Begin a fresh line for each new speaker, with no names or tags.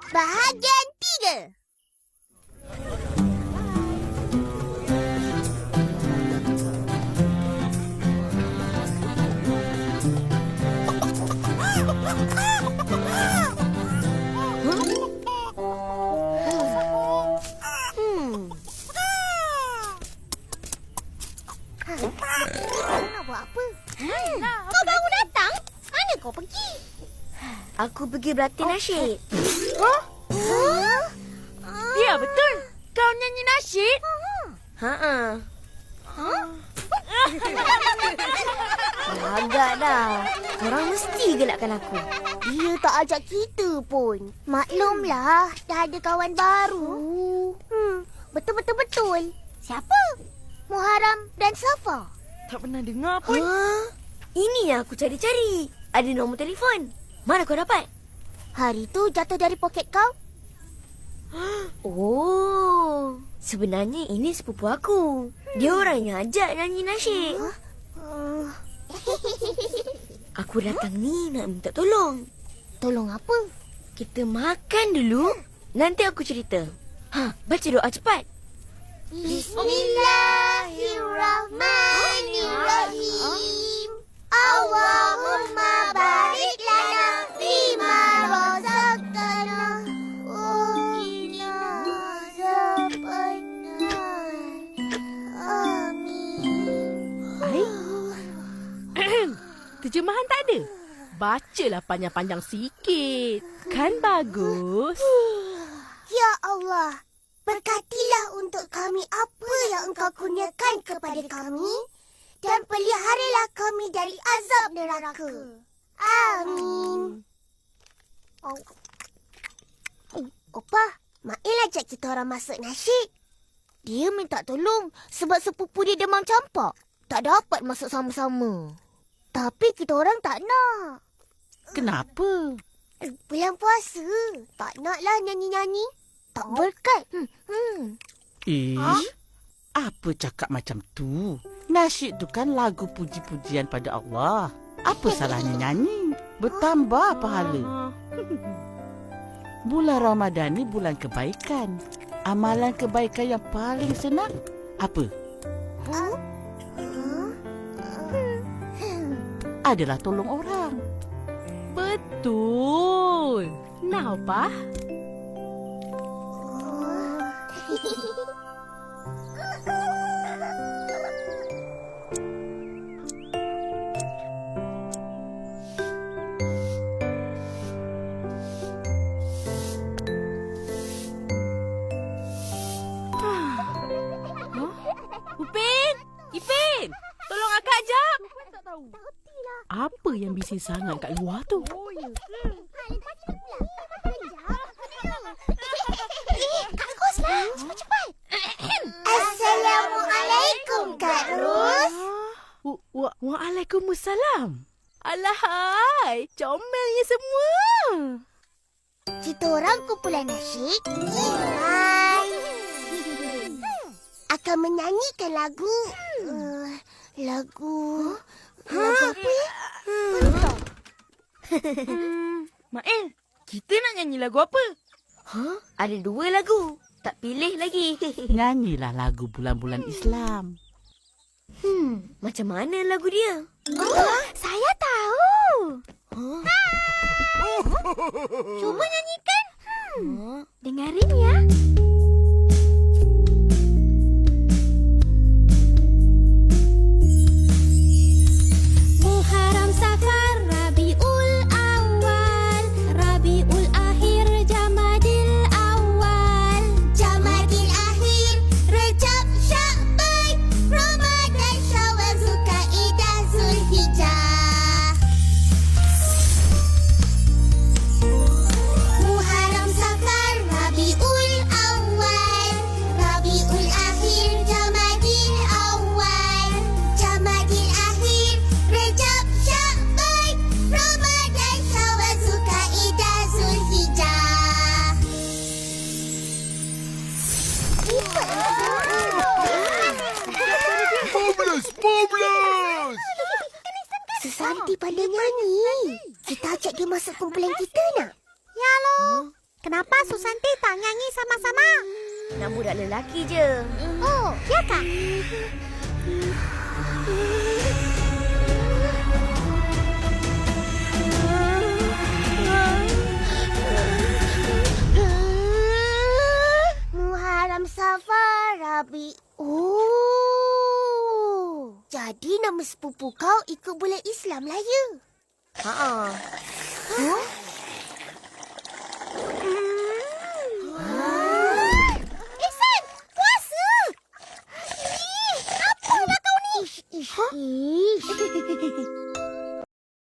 Bahagian 3. Nak buat apa? Kau baru datang? Mana kau pergi?
Aku pergi berlatih nasyid.
Ya, betul. Kau nyanyi nasyid?
Ha-ha. Agak dah. Korang mesti gelakkan aku.
Dia tak ajak kita pun. Maklumlah, dah ada kawan baru. Betul-betul. Siapa? Muharram dan Safa.
Tak pernah dengar pun.
Ini yang aku cari-cari. Ada nombor telefon. Mana kau dapat?
Hari tu jatuh dari poket kau.
Oh, sebenarnya ini sepupu aku. Dia orang yang ajak nyanyi nasyid. Aku datang ni nak minta tolong.
Tolong apa?
Kita makan dulu. Nanti aku cerita. Baca doa cepat.
Bismillahirrahmanirrahim. Allahumma barik lana fima razaqtana wa qina azabannar. Amin.
Terjemahan tak ada? Bacalah panjang-panjang sikit. Kan bagus?
Ya Allah, berkatilah untuk kami apa yang Engkau kurniakan kepada kami dan peliharalah kami dari azab neraka. Amin. Opa, Mail ajak kita orang masuk nasyid. Dia minta tolong sebab sepupu dia demam campak. Tak dapat masuk sama-sama. Tapi kita orang tak nak.
Kenapa?
Bulan puasa. Tak naklah nyanyi-nyanyi. Tak berkat.
Apa cakap macam tu? Nasyid tu kan lagu puji-pujian pada Allah. Apa salahnya nyanyi? Bertambah pahala. Bulan Ramadan ni bulan kebaikan. Amalan kebaikan yang paling senang apa? Adalah tolong orang.
Betul. Nampak? Upin! Ipin! Tolong akak jap! Apa yang bising sangat kat luar tu?
Kak Ros lah. Cepat-cepat. Assalamualaikum, Kak Ros.
Waalaikumsalam. Alahai, comelnya semua.
Kita orang kumpulan nasyid. Hai. Akan menyanyikan lagu. Lagu apa ya?
Mael, kita nak nyanyi lagu apa?
Ada 2 lagu. Tak pilih lagi.
Nyanyilah lagu bulan-bulan Islam.
Macam mana lagu dia?
Saya tahu. Cuba nyanyikan. Dengarin ya.
Muharram, Safar, Rabiul Awal, Rabiul Akhir, Jamadil Awal,
Jamadil Akhir, Rejab, Sya'ban, Ramadan, Syawal, Zulkaidah, Zulhijjah. Muharram, Safar, Rabiul Awal, Rabiul Akhir, Jamadil Awal, Jamadil Akhir, Rejab, Sya'ban, Ramadan, Syawal, Zulkaidah, Zulhijjah.
Bablas!
Sesanti pandai nyanyi. Kita ajak dia masuk kumpulan kita nak? Ya lo.
Kenapa Susanti tak nyanyi sama-sama?
Nak budak lelaki je.
Oh, ya kah?
Muharram, Safar, Rabi. Oh. Jadi nama sepupu kau ikut bulan Islam lah ya?
Ha-ha.
Huh?